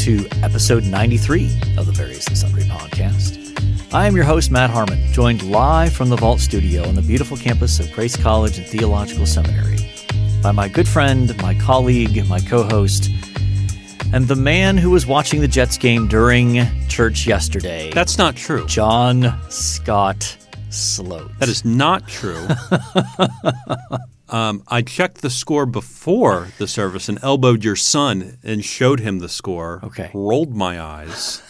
to episode 93 of the Various and Sundry podcast. I am your host, Matt Harmon, joined live from the Vault Studio on the beautiful campus of Grace College and Theological Seminary by my good friend, my colleague, my co-host, and the man who was watching the Jets game during church yesterday. That's not true. John Scott Sloat. That is not true. I checked the score before the service and elbowed your son and showed him the score. Okay. Rolled my eyes.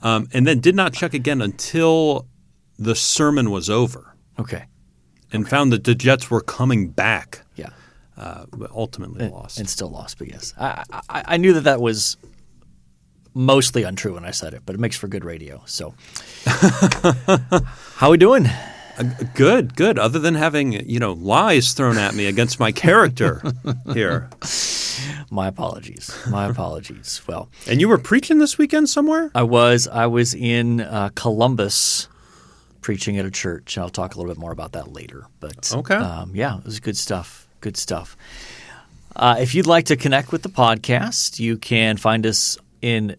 And then did not check again until the sermon was over. Okay. And found that the Jets were coming back. Yeah. But ultimately lost. And still lost, but yes. I knew that was mostly untrue when I said it, but it makes for good radio. So how are we doing? Good. Other than having, lies thrown at me against my character here. My apologies. Well, and you were preaching this weekend somewhere? I was in Columbus preaching at a church. I'll talk a little bit more about that later. But okay. Yeah, it was good stuff. Good stuff. If you'd like to connect with the podcast, you can find us in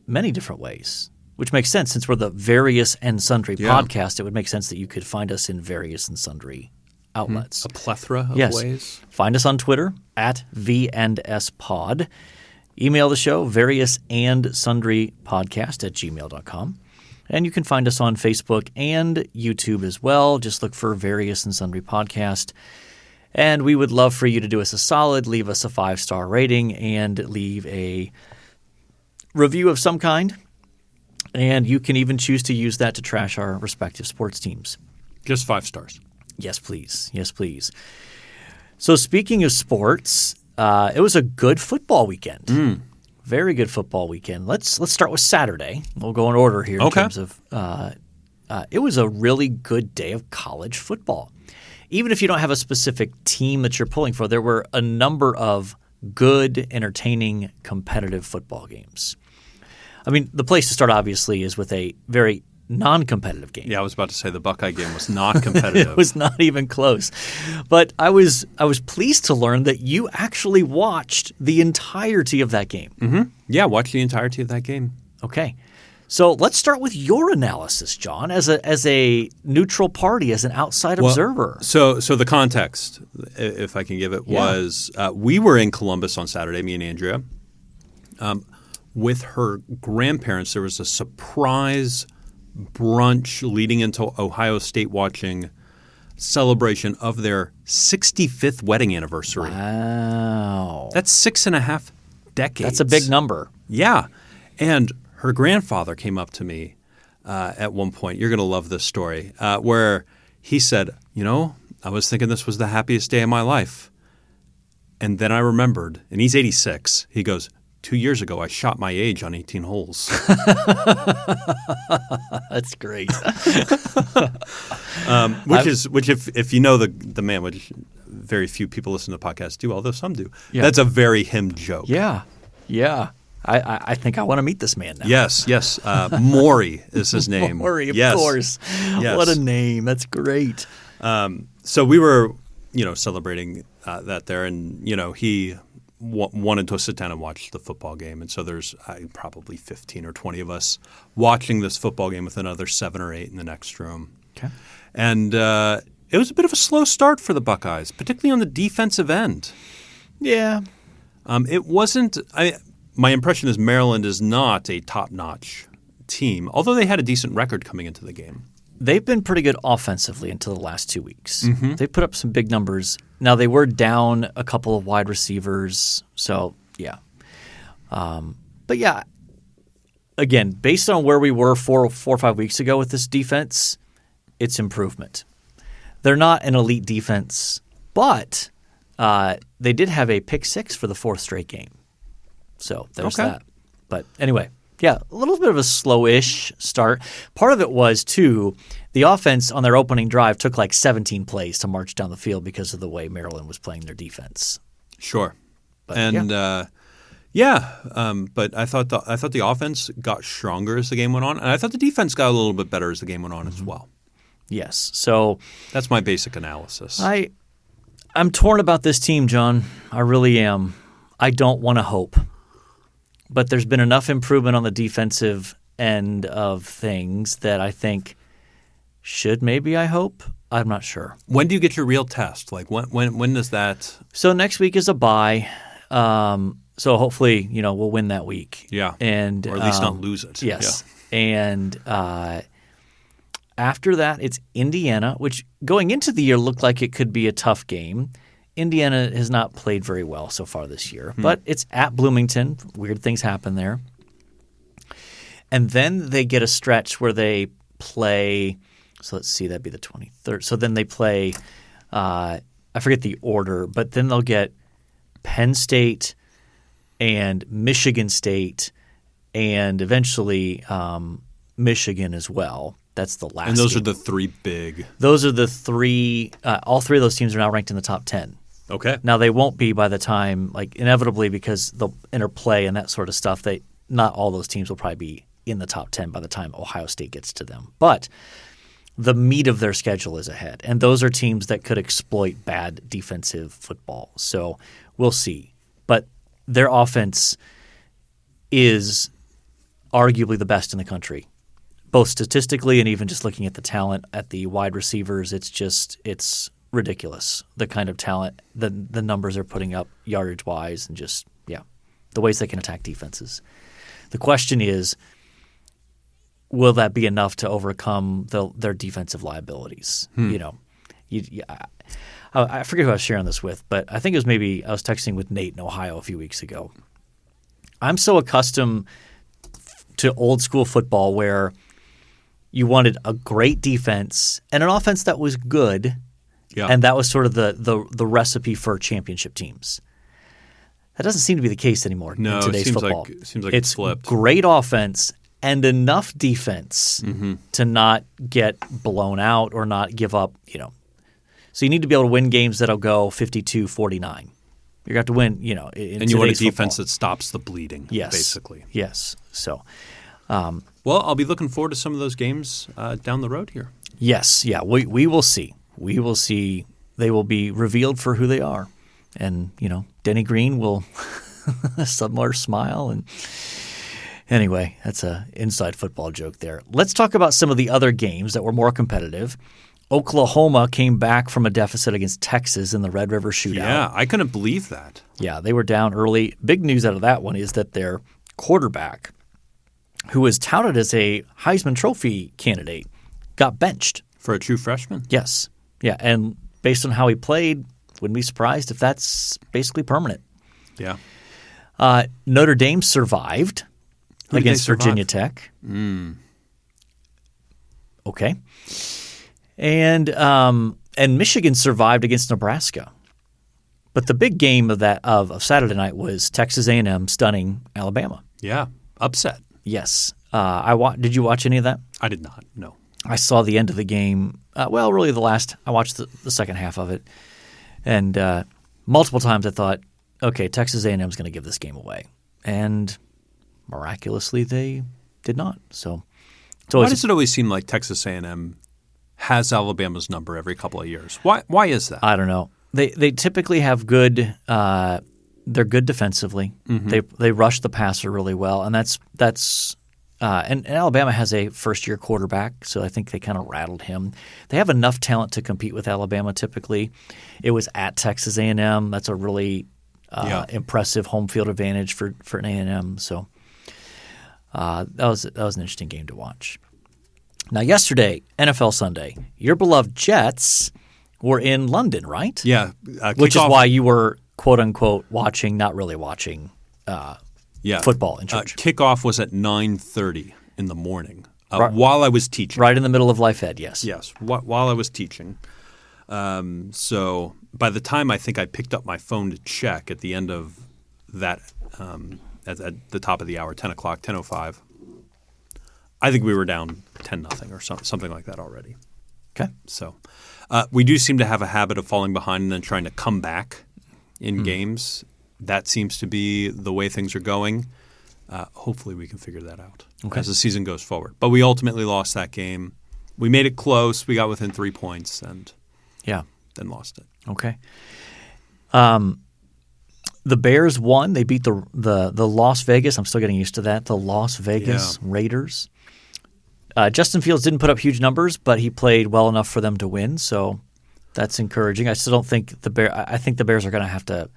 many different ways, which makes sense since we're the Various and Sundry podcast. It would make sense that you could find us in various and sundry outlets. A plethora of ways. Find us on Twitter at V&S Email the show, variousandsundrypodcast@gmail.com. And you can find us on Facebook and YouTube as well. Just look for Various and Sundry Podcast. And we would love for you to do us a solid, leave us a 5-star rating, and leave a review of some kind. And you can even choose to use that to trash our respective sports teams. Just 5 stars. Yes, please. Yes, please. So speaking of sports, it was a good football weekend. Very good football weekend. Let's start with Saturday. We'll go in order here in terms of it was a really good day of college football. Even if you don't have a specific team that you're pulling for, there were a number of good, entertaining, competitive football games. I mean, the place to start, obviously, is with a very non-competitive game. Yeah, I was about to say the Buckeye game was not competitive. It was not even close. But I was pleased to learn that you actually watched the entirety of that game. Mm-hmm. Yeah, watched the entirety of that game. Okay. So let's start with your analysis, John, as a neutral party, as an outside observer. So the context, if I can give it, was we were in Columbus on Saturday, me and Andrea. With her grandparents, there was a surprise brunch leading into Ohio State watching celebration of their 65th wedding anniversary. Wow. That's 6.5 decades. That's a big number. Yeah. And her grandfather came up to me at one point. You're going to love this story, where he said, I was thinking this was the happiest day of my life. And then I remembered, and he's 86. He goes, 2 years ago, I shot my age on 18 holes. That's great. Which if you know the man, which very few people listen to the podcast do, although some do, that's a very him joke. Yeah. I think I want to meet this man now. Yes. Maury is his name. Maury, of course. Yes. What a name. That's great. So we were, celebrating that there, and, he wanted to sit down and watch the football game. And so there's probably 15 or 20 of us watching this football game with another 7 or 8 in the next room. Okay. And it was a bit of a slow start for the Buckeyes, particularly on the defensive end. Yeah. It wasn't my impression is Maryland is not a top-notch team, although they had a decent record coming into the game. They've been pretty good offensively until the last 2 weeks. Mm-hmm. They put up some big numbers. Now, they were down a couple of wide receivers, so yeah. But yeah, again, based on where we were 4 or 5 weeks ago with this defense, it's improvement. They're not an elite defense, but they did have a pick 6 for the 4th straight game. So there's that. But anyway, yeah, a little bit of a slow-ish start. Part of it was, too, the offense on their opening drive took like 17 plays to march down the field because of the way Maryland was playing their defense. Sure. But, but I thought the offense got stronger as the game went on, and I thought the defense got a little bit better as the game went on as well. Yes. So that's my basic analysis. I'm torn about this team, John. I really am. I don't want to hope. but there's been enough improvement on the defensive end of things that I think I hope. I'm not sure. When do you get your real test? Like when does that? So next week is a bye. So hopefully, we'll win that week. Yeah. And or at least not lose it. Yes. Yeah. And after that, it's Indiana, which going into the year looked like it could be a tough game. Indiana has not played very well so far this year, but it's at Bloomington. Weird things happen there. And then they get a stretch where they play – so let's see, that'd be the 23rd. So then they play I forget the order, but then they'll get Penn State and Michigan State and eventually Michigan as well. That's the last And those game. are the three big – Those are the three all three of those teams are now ranked in the top 10. Okay. Now, they won't be by the time – like inevitably because they'll interplay and that sort of stuff. Not all those teams will probably be in the top 10 by the time Ohio State gets to them. But the meat of their schedule is ahead, and those are teams that could exploit bad defensive football. So we'll see. But their offense is arguably the best in the country, both statistically and even just looking at the talent at the wide receivers. It's ridiculous, the kind of talent, the numbers they're putting up yardage-wise and just, the ways they can attack defenses. The question is, will that be enough to overcome their defensive liabilities? I forget who I was sharing this with, but I think it was maybe I was texting with Nate in Ohio a few weeks ago. I'm so accustomed to old school football where you wanted a great defense and an offense that was good, and that was sort of the recipe for championship teams. That doesn't seem to be the case anymore in today's football. It seems like it's flipped. Great offense and enough defense to not get blown out or not give up, So you need to be able to win games that'll go 52-49. You're going to have to win, in and you want a defense football that stops the bleeding, basically. Yes. So, well, I'll be looking forward to some of those games down the road here. Yes. Yeah. We will see. We will see. They will be revealed for who they are. And, Denny Green will somewhere smile. And anyway, that's an inside football joke there. Let's talk about some of the other games that were more competitive. Oklahoma came back from a deficit against Texas in the Red River Shootout. Yeah, I couldn't believe that. Yeah, they were down early. Big news out of that one is that their quarterback, who was touted as a Heisman Trophy candidate, got benched. For a true freshman? Yes. Yeah, and based on how he played, wouldn't be surprised if that's basically permanent. Yeah. Notre Dame survived against Virginia Tech. Okay. And Michigan survived against Nebraska. But the big game of Saturday night was Texas A&M stunning Alabama. Yeah. Upset. Yes. Did you watch any of that? I did not, no. I saw the end of the game. I watched the second half of it. And multiple times I thought, okay, Texas A&M is going to give this game away. And miraculously they did not. So why does it always seem like Texas A&M has Alabama's number every couple of years? Why is that? I don't know. They typically have good they're good defensively. They rush the passer really well, and that's and Alabama has a first-year quarterback, so I think they kind of rattled him. They have enough talent to compete with Alabama typically. It was at Texas A&M. That's a really impressive home field advantage for an A&M. So that was an interesting game to watch. Now, yesterday, NFL Sunday, your beloved Jets were in London, right? Yeah. Which is why you were, quote-unquote, watching, not really watching football in church. Kickoff was at 9:30 in the morning while I was teaching. Right in the middle of Life Ed, yes. Yes, while I was teaching. So by the time I think I picked up my phone to check at the end of that, at the top of the hour, 10 o'clock, 10:05, I think we were down 10-0 or something like that already. Okay. So we do seem to have a habit of falling behind and then trying to come back in games. That seems to be the way things are going. Hopefully we can figure that out as the season goes forward. But we ultimately lost that game. We made it close. We got within 3 points and then lost it. Okay. The Bears won. They beat the Las Vegas. I'm still getting used to that. The Las Vegas Raiders. Justin Fields didn't put up huge numbers, but he played well enough for them to win. So that's encouraging. I still don't think I think the Bears are going to have to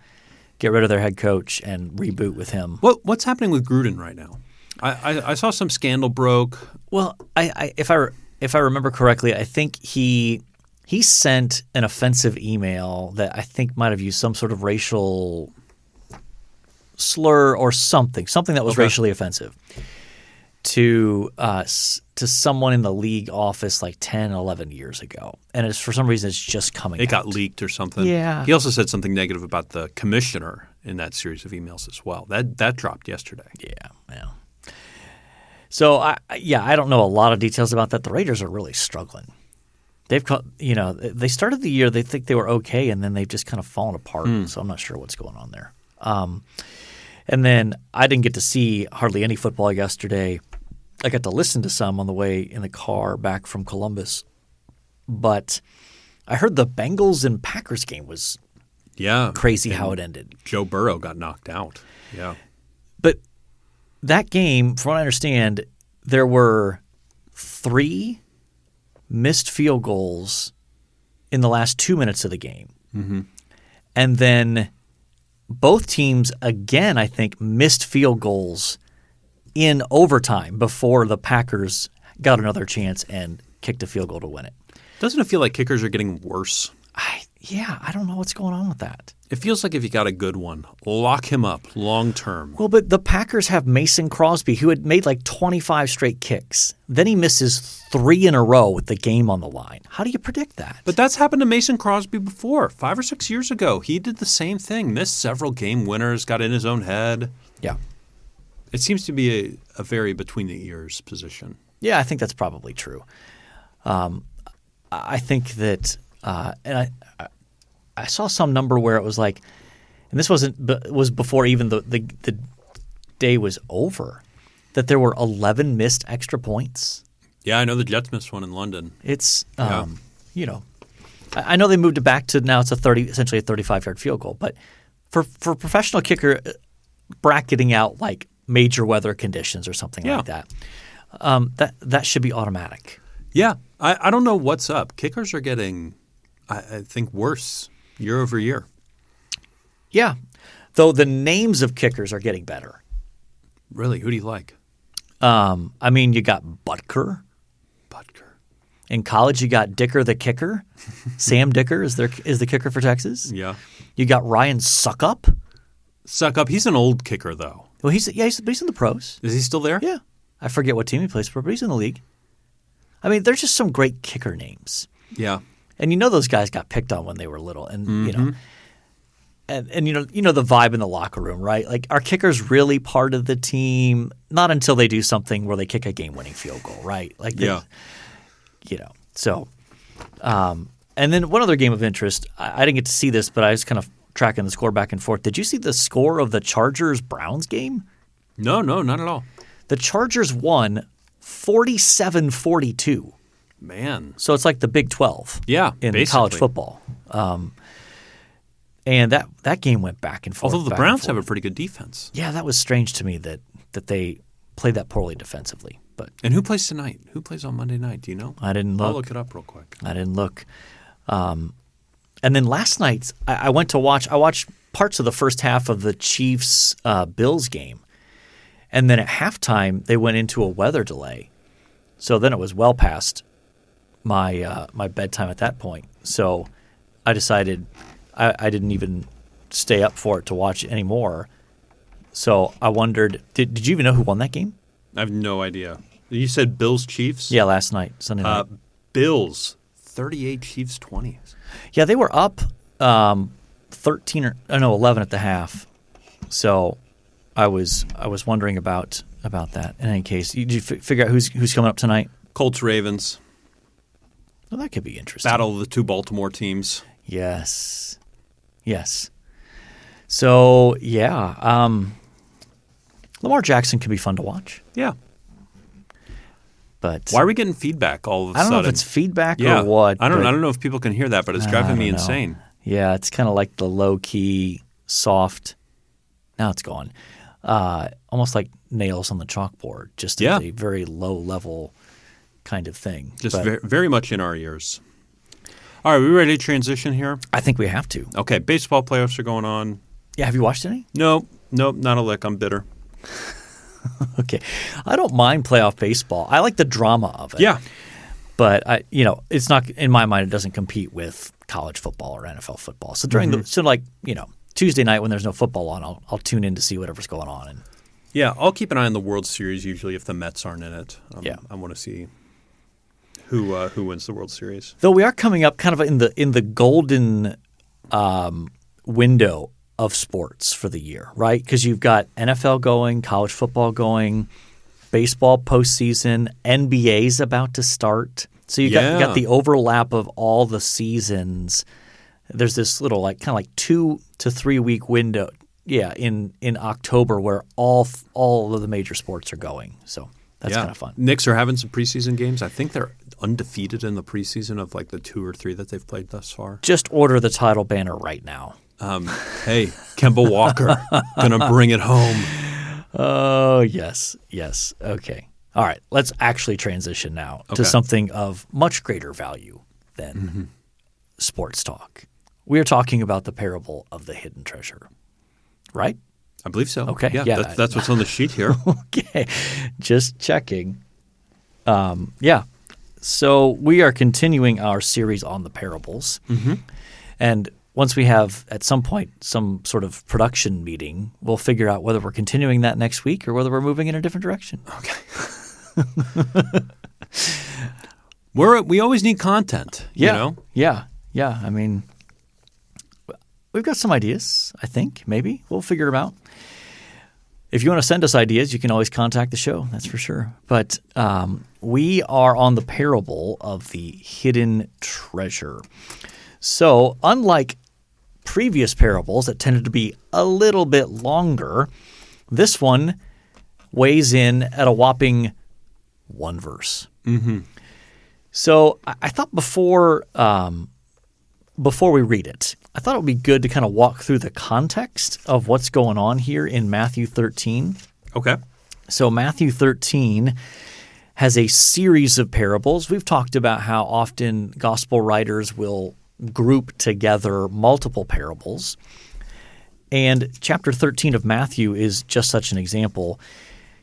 get rid of their head coach and reboot with him. What's happening with Gruden right now? I saw some scandal broke. Well, if I remember correctly, I think he sent an offensive email that I think might have used some sort of racial slur or something that was racially offensive to someone in the league office like 10, 11 years ago. And for some reason, it's just coming out. It got leaked or something. Yeah. He also said something negative about the commissioner in that series of emails as well. That dropped yesterday. Yeah. So, I don't know a lot of details about that. The Raiders are really struggling. They started the year, they think they were okay, and then they've just kind of fallen apart. So I'm not sure what's going on there. And then I didn't get to see hardly any football yesterday. I got to listen to some on the way in the car back from Columbus. But I heard the Bengals and Packers game was crazy how it ended. Joe Burrow got knocked out. Yeah. But that game, from what I understand, there were 3 missed field goals in the last 2 minutes of the game. Mm-hmm. And then both teams, again, I think, missed field goals in overtime before the Packers got another chance and kicked a field goal to win it. Doesn't it feel like kickers are getting worse? I don't know what's going on with that. It feels like if you got a good one, lock him up long term. Well, but the Packers have Mason Crosby, who had made like 25 straight kicks. Then he misses 3 in a row with the game on the line. How do you predict that? But that's happened to Mason Crosby before. 5 or 6 years ago, he did the same thing. Missed several game winners, got in his own head. Yeah. It seems to be a very between the ears position. Yeah, I think that's probably true. I think that, and I saw some number where it was like, and this was before even the day was over, that there were 11 missed extra points. Yeah, I know the Jets missed one in London. It's I know they moved it back to now it's essentially a 35-yard field goal, but for professional kicker bracketing out like major weather conditions or something like that, that should be automatic. Yeah, I don't know what's up. Kickers are getting, I think, worse year over year. Yeah, though the names of kickers are getting better. Really? Who do you like? I mean, you got Butker. In college, you got Dicker the kicker. Sam Dicker is the kicker for Texas. Yeah. You got Ryan Suckup. He's an old kicker, though. Well, he's in the pros. Is he still there? Yeah. I forget what team he plays for, but he's in the league. I mean, there's just some great kicker names. Yeah. And those guys got picked on when they were little, and and you know the vibe in the locker room, right? Like, are kickers really part of the team? Not until they do something where they kick a game-winning field goal, right? Like, So, and then one other game of interest. I didn't get to see this, but I was kind of tracking the score back and forth. Did you see the score of the Chargers-Browns game? No, not at all. The Chargers won 47-42. Man. So it's like the Big 12 in basically. College football. And that game went back and forth. Although the Browns have a pretty good defense. Yeah, that was strange to me that they played that poorly defensively. And who plays tonight? Who plays on Monday night? Do you know? I didn't look. I'll look it up real quick. I didn't look. And then last night I went to watch – I watched parts of the first half of the Chiefs-Bills game. And then at halftime, they went into a weather delay. So then it was well past my bedtime at that point. So I decided I didn't even stay up for it to watch anymore. So I wondered, did you even know who won that game? I have no idea. You said Bills Chiefs? Yeah, last night, Sunday night. Bills 38, Chiefs 20. Yeah, they were up 11 at the half. So I was wondering about that. In any case, did you figure out who's coming up tonight? Colts Ravens. Well, that could be interesting. Battle of the 2 Baltimore teams. Yes. So yeah, Lamar Jackson could be fun to watch. Yeah. But why are we getting feedback all of a sudden? I don't know if it's feedback or what. I don't know if people can hear that, but it's driving me insane. Yeah, it's kind of like the low key, soft Now it's gone. Almost like nails on the chalkboard, just at a very low level kind of thing. Just very much in our ears. All right, are we ready to transition here? I think we have to. Okay, baseball playoffs are going on. Yeah, have you watched any? Nope, not a lick. I'm bitter. Okay. I don't mind playoff baseball. I like the drama of it. Yeah. But it's not, in my mind, it doesn't compete with college football or NFL football. So during Tuesday night when there's no football on, I'll tune in to see whatever's going on. And yeah, I'll keep an eye on the World Series usually if the Mets aren't in it. I want to see who wins the World Series. Though we are coming up kind of in the golden window of sports for the year, right? Because you've got NFL going, college football going, baseball postseason, NBA's about to start. So you got the overlap of all the seasons. There's this little kind of 2 to 3 week window, in October where all of the major sports are going. So that's kind of fun. Knicks are having some preseason games. I think they're undefeated in the preseason of the 2 or 3 that they've played thus far. Just order the title banner right now. Hey, Kemba Walker, gonna bring it home. Oh, yes. Okay. All right. Let's actually transition now to something of much greater value than sports talk. We are talking about the parable of the hidden treasure, right? I believe so. Okay. Yeah. That's what's on the sheet here. Okay. Just checking. So we are continuing our series on the parables. And once we have, at some point, some sort of production meeting, we'll figure out whether we're continuing that next week or whether we're moving in a different direction. Okay. We always need content, you know? Yeah. I mean, we've got some ideas, I think, maybe. We'll figure them out. If you want to send us ideas, you can always contact the show, that's for sure. But we are on the parable of the hidden treasure. So unlike previous parables that tended to be a little bit longer, this one weighs in at a whopping 1 verse. So I thought before we read it, I thought it would be good to kind of walk through the context of what's going on here in Matthew 13. Okay. So Matthew 13 has a series of parables. We've talked about how often gospel writers will group together multiple parables. And chapter 13 of Matthew is just such an example.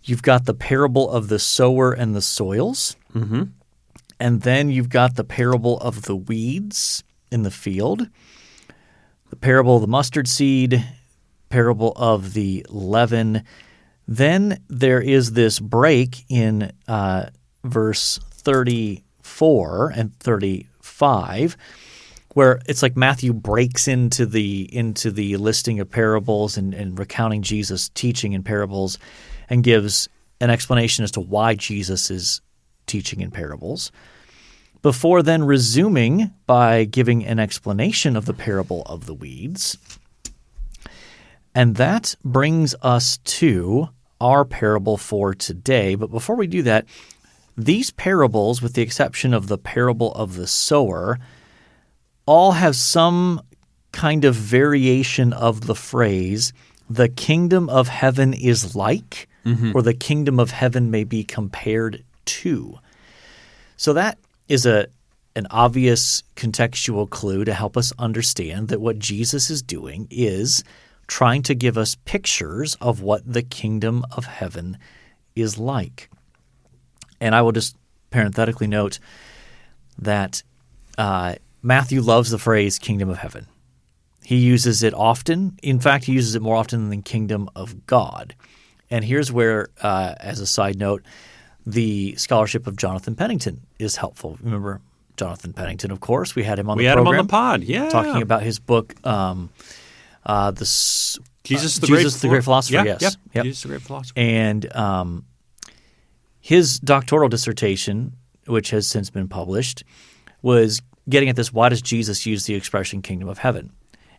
You've got the parable of the sower and the soils. And then you've got the parable of the weeds in the field, the parable of the mustard seed, parable of the leaven. Then there is this break in verse 34 and 35 where it's like Matthew breaks into the listing of parables and recounting Jesus' teaching in parables and gives an explanation as to why Jesus is teaching in parables, before then resuming by giving an explanation of the parable of the weeds. And that brings us to our parable for today. But before we do that, these parables, with the exception of the parable of the sower, all have some kind of variation of the phrase, the kingdom of heaven is like, or the kingdom of heaven may be compared to. So that is an obvious contextual clue to help us understand that what Jesus is doing is trying to give us pictures of what the kingdom of heaven is like. And I will just parenthetically note that Matthew loves the phrase kingdom of heaven. He uses it often. In fact, he uses it more often than the kingdom of God. And here's where, as a side note, the scholarship of Jonathan Pennington is helpful. Remember Jonathan Pennington, of course. We had him on the program. We had him on the pod, yeah. Talking about his book, Jesus the Great Philosopher, yes. Yep. Jesus the Great Philosopher. And his doctoral dissertation, which has since been published, was getting at this, why does Jesus use the expression kingdom of heaven?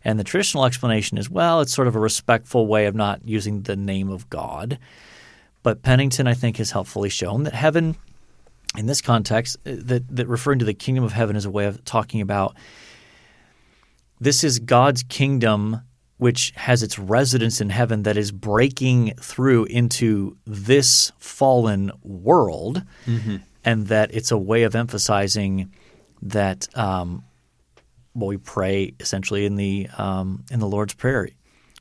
And the traditional explanation is, well, it's sort of a respectful way of not using the name of God. But Pennington, I think, has helpfully shown that heaven, in this context, that referring to the kingdom of heaven is a way of talking about this is God's kingdom which has its residence in heaven that is breaking through into this fallen world, and that it's a way of emphasizing that what we pray essentially in the Lord's Prayer,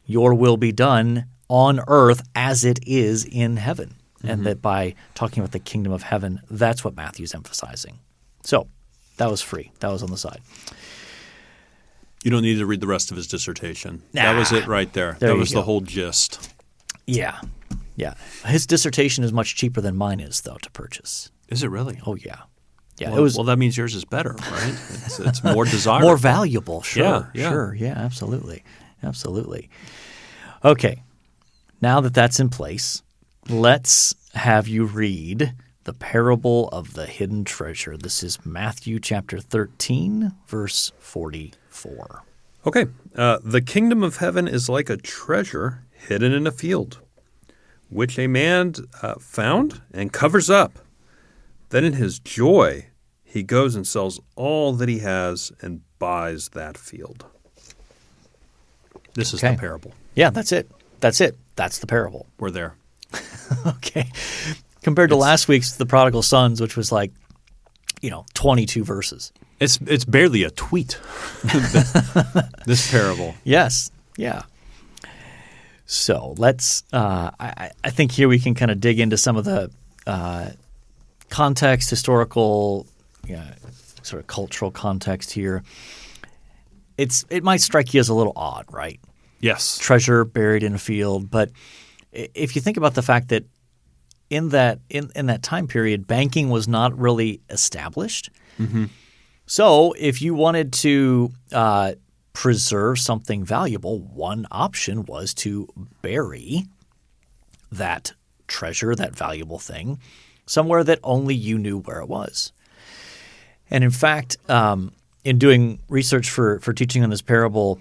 your will be done on earth as it is in heaven. And that by talking about the kingdom of heaven, that's what Matthew's emphasizing. So that was free. That was on the side. You don't need to read the rest of his dissertation. Nah. That was it right there. That was the whole gist. Yeah. Yeah. His dissertation is much cheaper than mine is, though, to purchase. Is it really? Oh, yeah. Yeah. Well, that means yours is better, right? It's more desirable. More valuable, sure. Yeah. Sure. Yeah, absolutely. Absolutely. Okay. Now that that's in place, let's have you read the parable of the hidden treasure. This is Matthew chapter 13, verse 44. Okay. The kingdom of heaven is like a treasure hidden in a field, which a man found and covers up. Then in his joy, he goes and sells all that he has and buys that field. This is the parable. Yeah, that's it. That's it. That's the parable. We're there. Okay. Compared to last week's The Prodigal Sons, which was like, 22 verses. It's barely a tweet, this parable. Yes. Yeah. So let's I think here we can kind of dig into some of the context, historical, sort of cultural context here. It might strike you as a little odd, right? Yes. Treasure buried in a field. But if you think about the fact that in that time period, banking was not really established. Mm-hmm. So if you wanted to preserve something valuable, one option was to bury that treasure, that valuable thing, somewhere that only you knew where it was. And in fact, in doing research for teaching on this parable,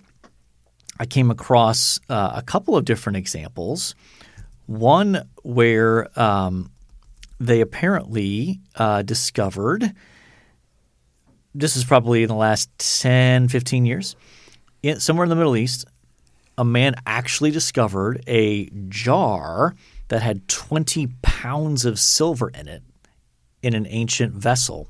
I came across a couple of different examples. One where they apparently discovered – this is probably in the last 10, 15 years, somewhere in the Middle East, a man actually discovered a jar that had 20 pounds of silver in it in an ancient vessel.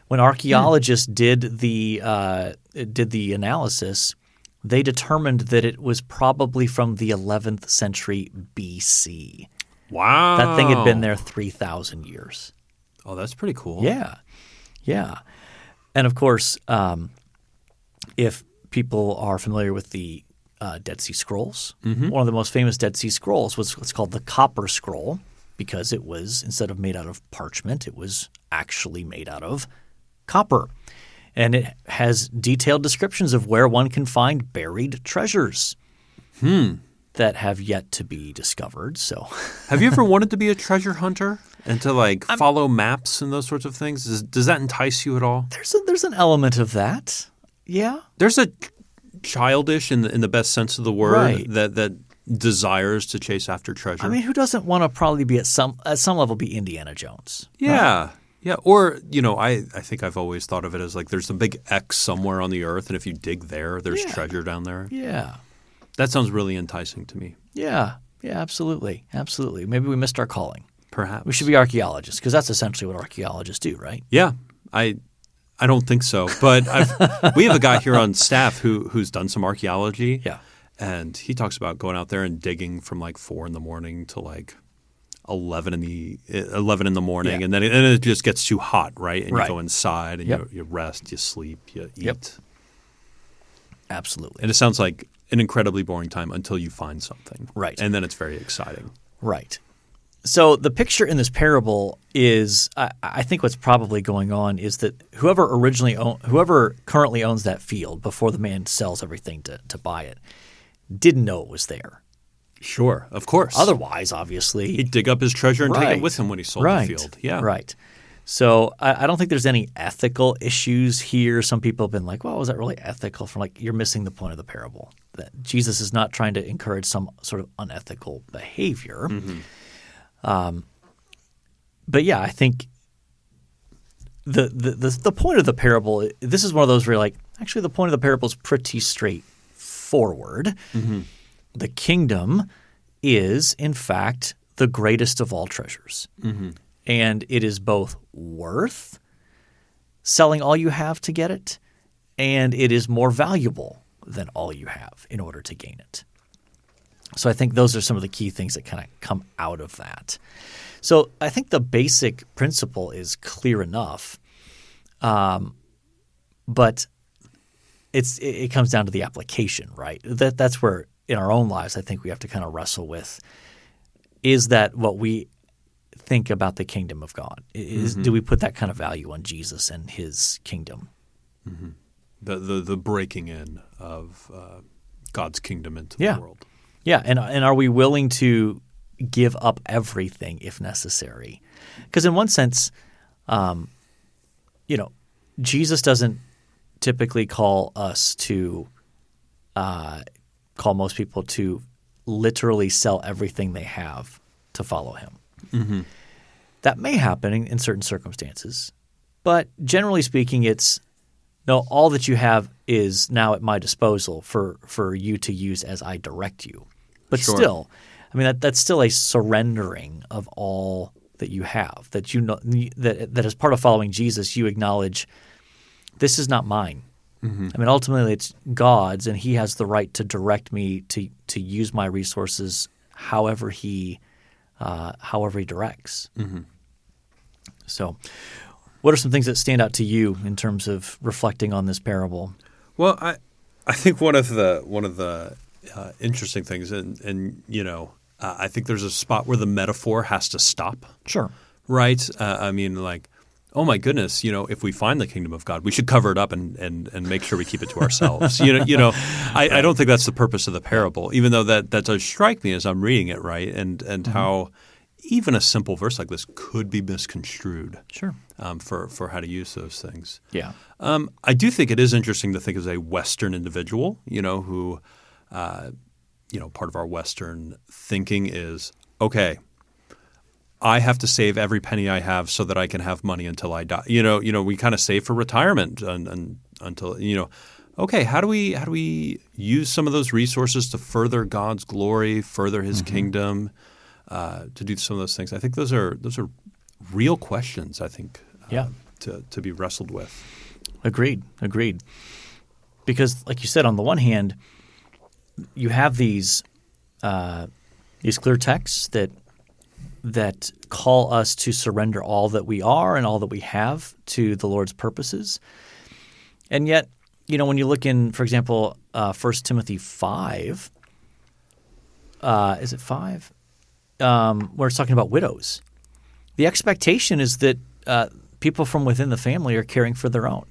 When archaeologists did the analysis, they determined that it was probably from the 11th century BC. Wow. That thing had been there 3,000 years. Oh, that's pretty cool. Yeah. Yeah. And of course, if people are familiar with the Dead Sea Scrolls, one of the most famous Dead Sea Scrolls was what's called the Copper Scroll, because it was, instead of made out of parchment, it was actually made out of copper. And it has detailed descriptions of where one can find buried treasures that have yet to be discovered. So, have you ever wanted to be a treasure hunter and to follow maps and those sorts of things? Does that entice you at all? There's an element of that. Yeah. There's a childish, in the best sense of the word, right, that desires to chase after treasure. I mean, who doesn't want to probably be at some level be Indiana Jones? Yeah. Right? Yeah. Or, I think I've always thought of it as there's a big X somewhere on the earth, and if you dig there, there's treasure down there. Yeah. That sounds really enticing to me. Yeah. Yeah, absolutely. Absolutely. Maybe we missed our calling. Perhaps. We should be archaeologists, because that's essentially what archaeologists do, right? Yeah. I don't think so. But we have a guy here on staff who's done some archaeology. Yeah. And he talks about going out there and digging from 4 in the morning to 11 in the morning. Yeah. And then it just gets too hot, right? And right, you go inside and yep, you rest, you sleep, you eat. Yep. Absolutely. And it sounds like an incredibly boring time until you find something. Right. And then it's very exciting. Right. So the picture in this parable is, I think what's probably going on is that whoever currently owns that field before the man sells everything to buy it didn't know it was there. Sure, of course. Otherwise, obviously, he'd dig up his treasure and take right, it with him when he sold right, the field. Yeah. Right. So I don't think there's any ethical issues here. Some people have been like, well, was that really ethical? You're missing the point of the parable. That Jesus is not trying to encourage some sort of unethical behavior. Mm-hmm. But yeah, I think the point of the parable, this is one of those where actually the point of the parable is pretty straightforward. forward, the kingdom is, in fact, the greatest of all treasures. And it is both worth selling all you have to get it, and it is more valuable than all you have in order to gain it. So I think those are some of the key things that kind of come out of that. So I think the basic principle is clear enough, but it comes down to the application, right? That's where in our own lives I think we have to kind of wrestle with, is that what we think about the kingdom of God? Do we put that kind of value on Jesus and his kingdom? The breaking in of God's kingdom into the world. Yeah, and are we willing to give up everything if necessary? Because in one sense, Jesus doesn't typically call us to call most people to literally sell everything they have to follow him. That may happen in certain circumstances, but generally speaking, it's no, all that you have is now at my disposal for you to use as I direct you. But still, I mean, that's still a surrendering of all that you have. That that as part of following Jesus, you acknowledge this is not mine. I mean, ultimately, it's God's, and He has the right to direct me to use my resources however He directs. So, what are some things that stand out to you in terms of reflecting on this parable? Well, I think one of the interesting things, and I think there's a spot where the metaphor has to stop. Sure. Right? I mean, like, oh my goodness, if we find the kingdom of God, we should cover it up and make sure we keep it to ourselves. I don't think that's the purpose of the parable, even though that does strike me as I'm reading it, right? And how even a simple verse like this could be misconstrued. Sure. For how to use those things. Yeah. I do think it is interesting to think as a Western individual, who part of our Western thinking is, okay, I have to save every penny I have so that I can have money until I die. We kind of save for retirement until okay, how do we use some of those resources to further God's glory, further His kingdom, to do some of those things? I think those are real questions, I think, to be wrestled with. Agreed. Because, like you said, on the one hand, you have these clear texts that call us to surrender all that we are and all that we have to the Lord's purposes. And yet, when you look in, for example, 1 Timothy 5, is it 5? Where it's talking about widows. The expectation is that people from within the family are caring for their own.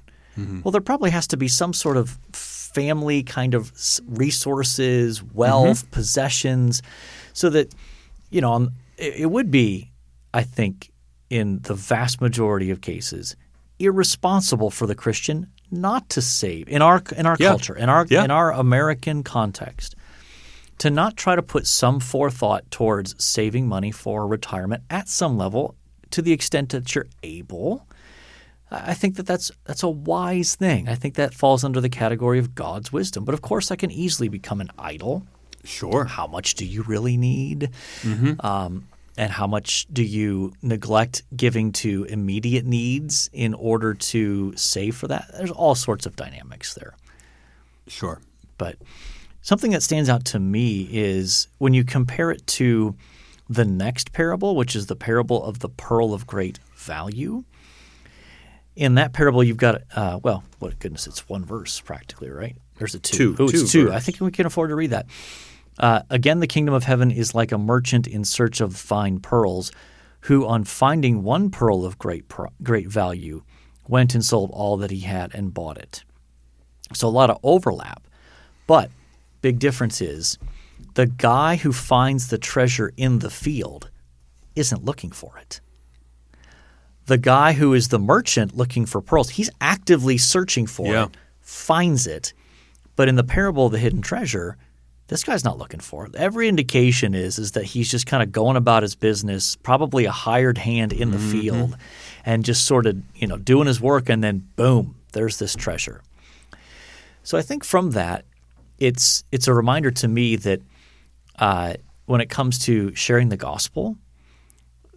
Well, there probably has to be some sort of family kind of resources, wealth, possessions, so that, it would be, I think, in the vast majority of cases, irresponsible for the Christian not to save in our culture, in our American context, to not try to put some forethought towards saving money for retirement at some level to the extent that you're able. I think that's a wise thing. I think that falls under the category of God's wisdom. But of course, that can easily become an idol. Sure. How much do you really need? And how much do you neglect giving to immediate needs in order to save for that? There's all sorts of dynamics there. Sure. But something that stands out to me is when you compare it to the next parable, which is the parable of the pearl of great value. In that parable, you've got it's one verse practically, right? There's a two. It's two. I think we can afford to read that. Again, the kingdom of heaven is like a merchant in search of fine pearls, who, on finding one pearl of great value, went and sold all that he had and bought it. So a lot of overlap, but big difference is the guy who finds the treasure in the field isn't looking for it. The guy who is the merchant looking for pearls, he's actively searching for it, finds it. But in the parable of the hidden treasure, this guy's not looking for it. Every indication is that he's just kind of going about his business, probably a hired hand in the field, and just sort of doing his work, and then boom, there's this treasure. So I think from that, it's a reminder to me that when it comes to sharing the gospel,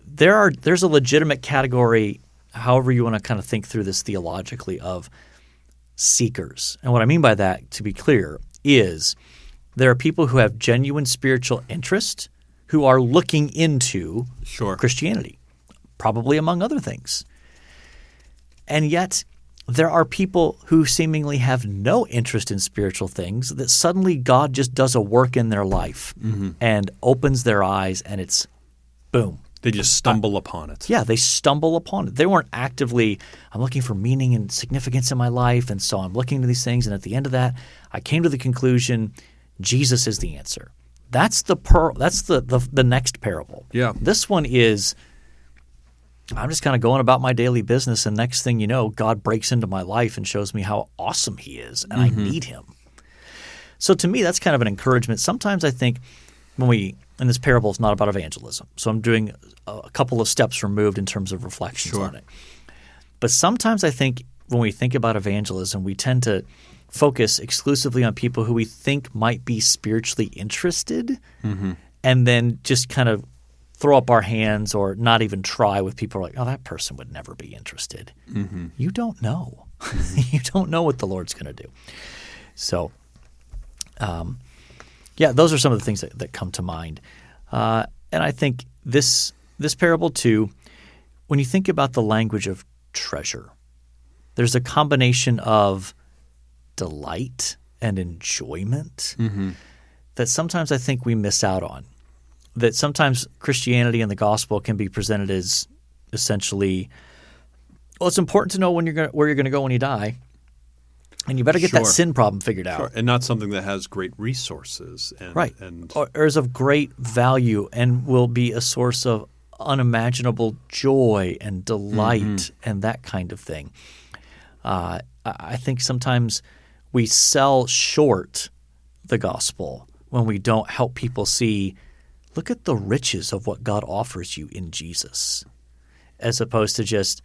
there's a legitimate category, however you want to kind of think through this theologically, of seekers. And what I mean by that, to be clear, is there are people who have genuine spiritual interest who are looking into Christianity, probably among other things. And yet there are people who seemingly have no interest in spiritual things that suddenly God just does a work in their life and opens their eyes, and it's boom. They just stumble upon it. Yeah, they stumble upon it. They weren't actively, I'm looking for meaning and significance in my life, and so I'm looking to these things, and at the end of that, I came to the conclusion Jesus is the answer. That's the next parable. Yeah. This one is, I'm just kind of going about my daily business, and next thing you know, God breaks into my life and shows me how awesome he is, and I need him. So to me, that's kind of an encouragement. Sometimes I think and this parable is not about evangelism, so I'm doing a couple of steps removed in terms of reflections on it. But sometimes I think when we think about evangelism, we tend to focus exclusively on people who we think might be spiritually interested, and then just kind of throw up our hands or not even try with people who are like, oh, that person would never be interested. You don't know. You don't know what the Lord's going to do. So those are some of the things that come to mind. And I think this parable too, when you think about the language of treasure, there's a combination of delight and enjoyment that sometimes I think we miss out on. That sometimes Christianity and the gospel can be presented as essentially, well, it's important to know where you're going to go when you die. And you better get that sin problem figured out. And not something that has great resources. Or is of great value and will be a source of unimaginable joy and delight and that kind of thing. I think sometimes we sell short the gospel when we don't help people see, look at the riches of what God offers you in Jesus, as opposed to just,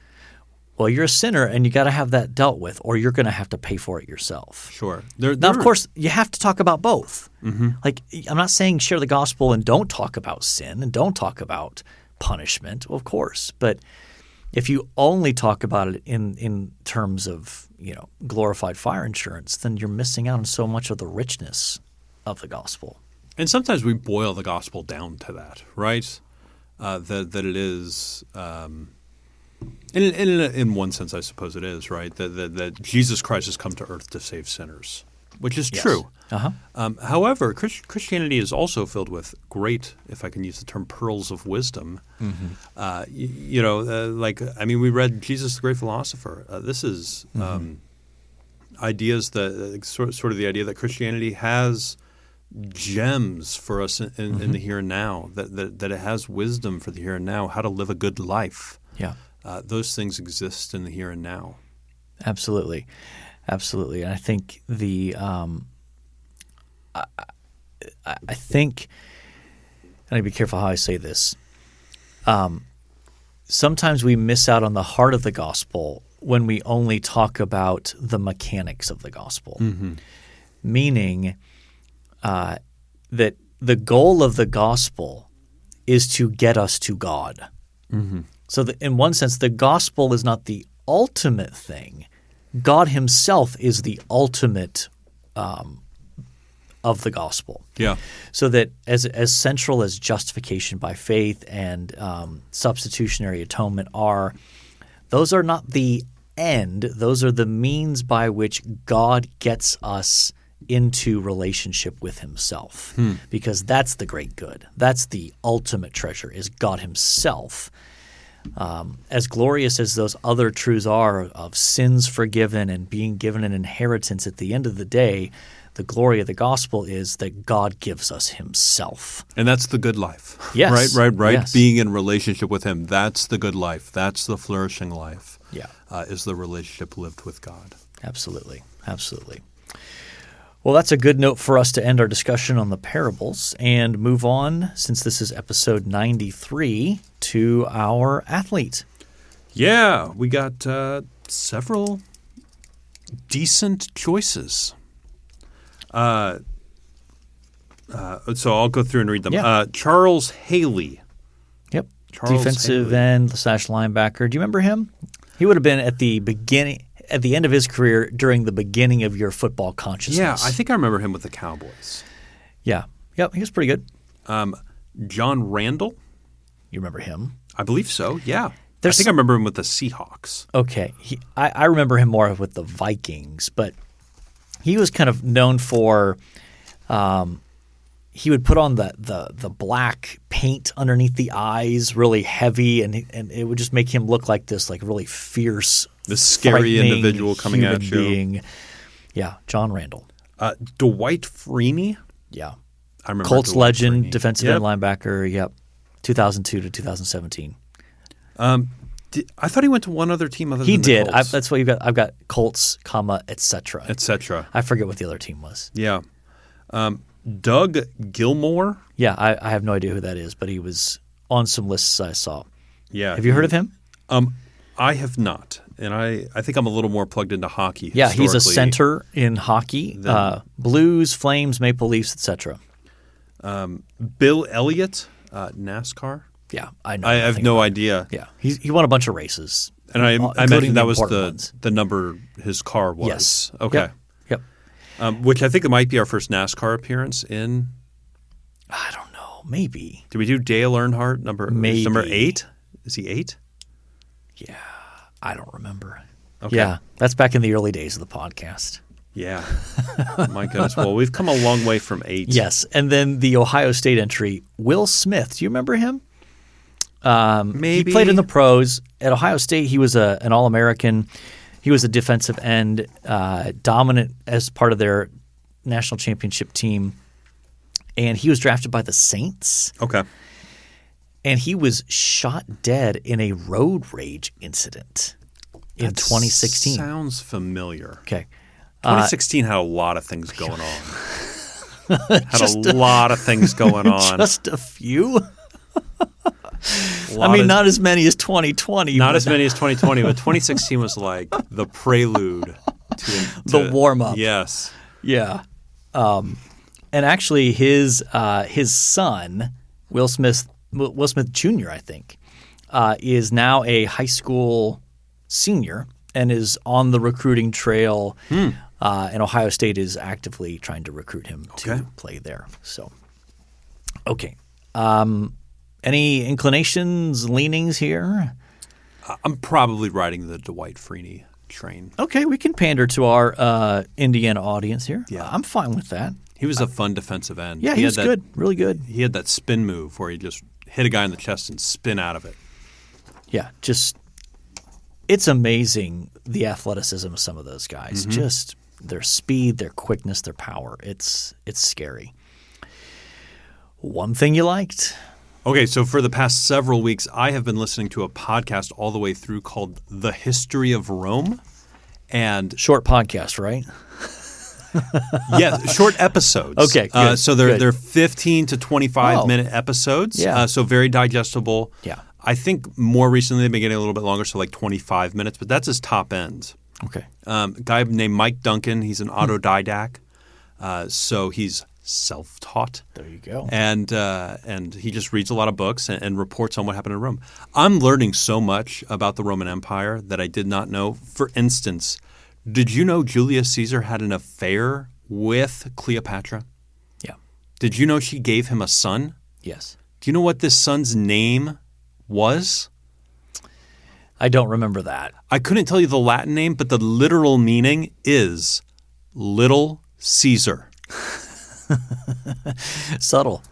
well, you're a sinner and you got to have that dealt with, or you're going to have to pay for it yourself. Sure. Now, of course, you have to talk about both. Like, I'm not saying share the gospel and don't talk about sin and don't talk about punishment, well, of course. But if you only talk about it in terms of, glorified fire insurance, then you're missing out on so much of the richness of the gospel. And sometimes we boil the gospel down to that, right? That it is, in one sense, I suppose it is, right? That Jesus Christ has come to earth to save sinners, which is true. However, Christianity is also filled with great, if I can use the term, pearls of wisdom. We read Jesus the Great Philosopher. This is ideas that sort of the idea that Christianity has gems for us in the here and now, that it has wisdom for the here and now, how to live a good life. Yeah. Those things exist in the here and now. Absolutely. Absolutely. And I think I think, and I need to be careful how I say this, sometimes we miss out on the heart of the gospel when we only talk about the mechanics of the gospel, meaning that the goal of the gospel is to get us to God. So that in one sense, the gospel is not the ultimate thing. God himself is the ultimate of the gospel. Yeah. So that as central as justification by faith and substitutionary atonement are, those are not the end. Those are the means by which God gets us into relationship with himself, because that's the great good. That's the ultimate treasure, is God himself. As glorious as those other truths are of sins forgiven and being given an inheritance at the end of the day, the glory of the gospel is that God gives us himself. And that's the good life. Yes. Right. Yes. Being in relationship with him, that's the good life. That's the flourishing life. Yeah. Is the relationship lived with God. Absolutely. Well, that's a good note for us to end our discussion on the parables and move on, since this is episode 93, to our athlete. Yeah, we got several decent choices. So I'll go through and read them. Yeah. Charles Haley. Yep. Charles Defensive Haley. end / linebacker. Do you remember him? He would have been at the end of his career during the beginning of your football consciousness. Yeah, I think I remember him with the Cowboys. Yeah. Yep, he was pretty good. John Randall. You remember him? I believe so, yeah. There's I think I remember him with the Seahawks. Okay. I remember him more with the Vikings, but he was kind of known for he would put on the black paint underneath the eyes, really heavy, and it would just make him look like this like really fierce, this scary individual coming at you. Being. Yeah, John Randall. Dwight Freeney. Yeah. I remember Colts Dwight legend, Freeney. defensive end linebacker. Yep. 2002 to 2017. I thought he went to one other team other He than the did. Colts. That's what you've got. I've got Colts, et cetera. Et cetera. I forget what the other team was. Yeah. Doug Gilmore. Yeah, I have no idea who that is, but he was on some lists I saw. Yeah. Have you heard of him? I have not. And I think I'm a little more plugged into hockey. Yeah, he's a historically. center in hockey. Blues, Flames, Maple Leafs, etc. Bill Elliott, NASCAR. Yeah, I know. I have no idea. Yeah, he won a bunch of races. And I including imagine that the was important ones. the number his car was. Yes. Okay. Yep. Which I think it might be our first NASCAR appearance in. I don't know. Maybe. Did we do Dale Earnhardt number? Maybe. Is number 8? Is he 8? Yeah, I don't remember. Okay. Yeah, that's back in the early days of the podcast. Yeah. My goodness. Well, we've come a long way from 8. Yes, and then the Ohio State entry, Will Smith. Do you remember him? Maybe. He played in the pros. At Ohio State, he was an All-American. He was a defensive end, dominant as part of their national championship team. And he was drafted by the Saints. Okay. And he was shot dead in a road rage incident in 2016. Sounds familiar. Okay. 2016 had a lot of things going on. Had a lot of things going on. Just a few? I mean, not as many as 2020. Not as many as 2020, but 2016 was like the prelude to the warm-up. Yes. Yeah. And actually, his son, Will Smith Jr., I think, is now a high school senior and is on the recruiting trail. And Ohio State is actively trying to recruit him to play there. So, okay. Any inclinations, leanings here? I'm probably riding the Dwight Freeney train. Okay, we can pander to our Indiana audience here. Yeah. I'm fine with that. He was a fun defensive end. Yeah, he was good, really good. He had that spin move where he just hit a guy in the chest and spin out of it. Yeah, it's amazing the athleticism of some of those guys. Mm-hmm. Just their speed, their quickness, their power. It's scary. One thing you liked? Okay, so for the past several weeks, I have been listening to a podcast all the way through called The History of Rome. And Short podcast, right? yeah, short episodes. Okay, good, so they're 15 to 25-minute episodes. Yeah. So very digestible. Yeah. I think more recently they've been getting a little bit longer, so like 25 minutes, but that's his top end. Okay. A guy named Mike Duncan. He's an autodidact, so he's self-taught. There you go. And he just reads a lot of books and reports on what happened in Rome. I'm learning so much about the Roman Empire that I did not know. For instance, did you know Julius Caesar had an affair with Cleopatra? Yeah. Did you know she gave him a son? Yes. Do you know what this son's name was? I don't remember that. I couldn't tell you the Latin name, but the literal meaning is Little Caesar. Subtle.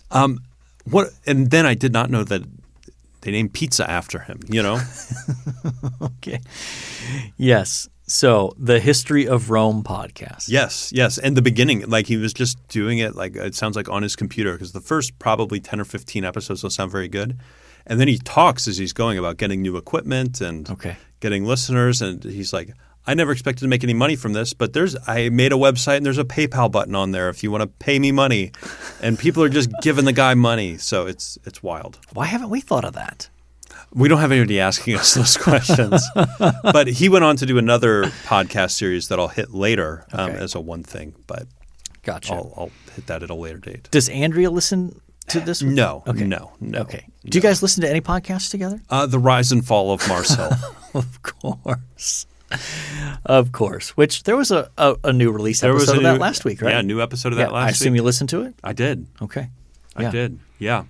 What? And then I did not know that they named pizza after him, you know? Okay. Yes. So the History of Rome podcast. Yes. And the beginning, like he was just doing it, like it sounds like on his computer, because the first probably 10 or 15 episodes don't sound very good. And then he talks as he's going about getting new equipment and getting listeners. And he's like, I never expected to make any money from this, but I made a website and there's a PayPal button on there if you want to pay me money. And people are just giving the guy money. So it's wild. Why haven't we thought of that? We don't have anybody asking us those questions. But he went on to do another podcast series that I'll hit later as a one thing. But gotcha. I'll hit that at a later date. Does Andrea listen to this one? No. Okay. No. Okay. Do you guys listen to any podcasts together? The Rise and Fall of Mars Hill. Of course. Of course. Which there was a new release episode of that last week, right? Yeah, a new episode of that last week. I assume you listened to it? I did. Okay. I did. Yeah.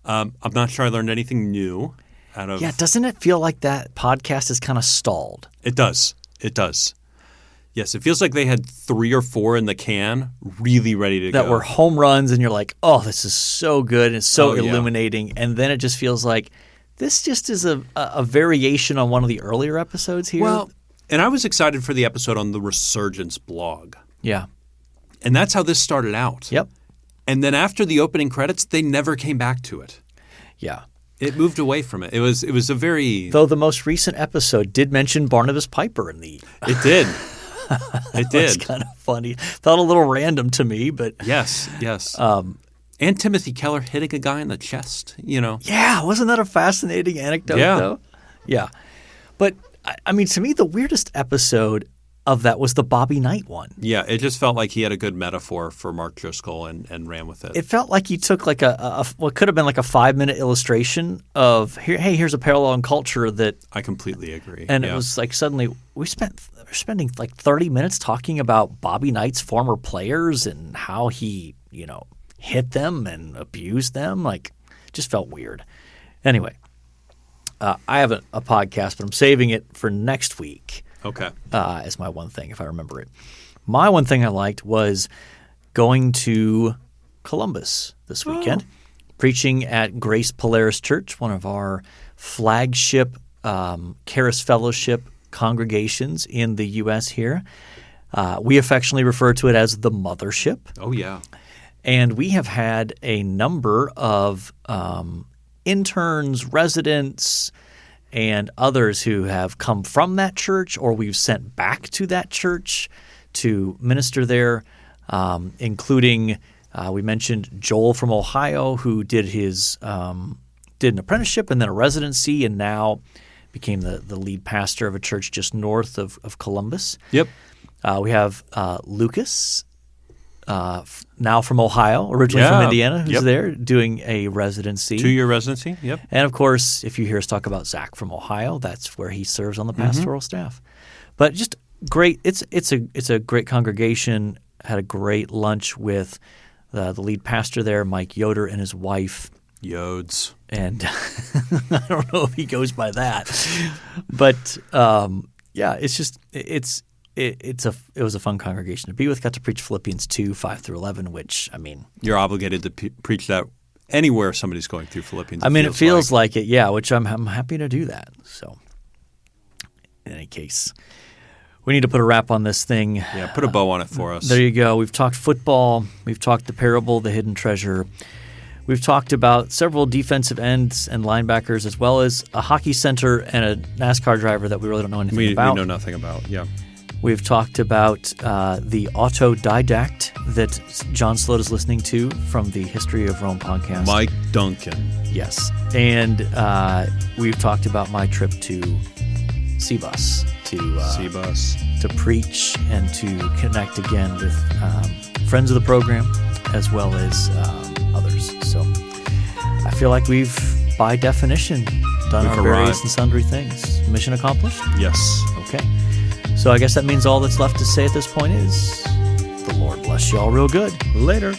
I'm not sure I learned anything new out of. Yeah. Doesn't it feel like that podcast is kind of stalled? It does. It does. Yes, it feels like they had 3 or 4 in the can, really ready to go. That were home runs, and you're like, oh, this is so good and so illuminating. And then it just feels like this just is a variation on one of the earlier episodes here. Well, and I was excited for the episode on the Resurgence blog. Yeah. And that's how this started out. Yep. And then after the opening credits, they never came back to it. Yeah. It moved away from it. It was a very... Though the most recent episode did mention Barnabas Piper in the... It did. It did. It's kind of funny. Felt a little random to me, but... Yes. And Timothy Keller hitting a guy in the chest, Yeah, wasn't that a fascinating anecdote, though? Yeah. But, I mean, to me, the weirdest episode of that was the Bobby Knight one. Yeah, it just felt like he had a good metaphor for Mark Driscoll and ran with it. It felt like he took like what could have been like a 5-minute illustration of, here's a parallel in culture that... I completely agree. And it was like suddenly we're spending like 30 minutes talking about Bobby Knight's former players and how he, hit them and abused them. Like, it just felt weird. Anyway, I have a podcast, but I'm saving it for next week. Okay. As my one thing, if I remember it. My one thing I liked was going to Columbus this weekend, preaching at Grace Polaris Church, one of our flagship Charis Fellowship congregations in the U.S. here. We affectionately refer to it as the Mothership. Oh, yeah. And we have had a number of interns, residents, and others who have come from that church or we've sent back to that church to minister there, including we mentioned Joel from Ohio who did an apprenticeship and then a residency and now became the lead pastor of a church just north of Columbus. Yep. We have Lucas, now from Ohio, originally from Indiana, who's there doing a residency. 2-year residency, yep. And, of course, if you hear us talk about Zach from Ohio, that's where he serves on the pastoral staff. But just great. It's a great congregation. Had a great lunch with the lead pastor there, Mike Yoder, and his wife. Yodes. And I don't know if he goes by that. But, it's just it was a fun congregation to be with. Got to preach Philippians 2, 5 through 11, which, I mean. You're obligated to preach that anywhere somebody's going through Philippians. I mean, it feels like it, yeah, which I'm happy to do that. So, in any case, we need to put a wrap on this thing. Yeah, put a bow on it for us. There you go. We've talked football. We've talked the parable, the hidden treasure. We've talked about several defensive ends and linebackers, as well as a hockey center and a NASCAR driver that we really don't know anything about. We know nothing about, yeah. We've talked about the autodidact that John Sloat is listening to from the History of Rome podcast. Mike Duncan. Yes. And we've talked about my trip to C-Bus to preach and to connect again with friends of the program as well as others. So I feel like we've, by definition, done our various and sundry things. Mission accomplished? Yes. Okay. So I guess that means all that's left to say at this point is the Lord bless you all real good. Later.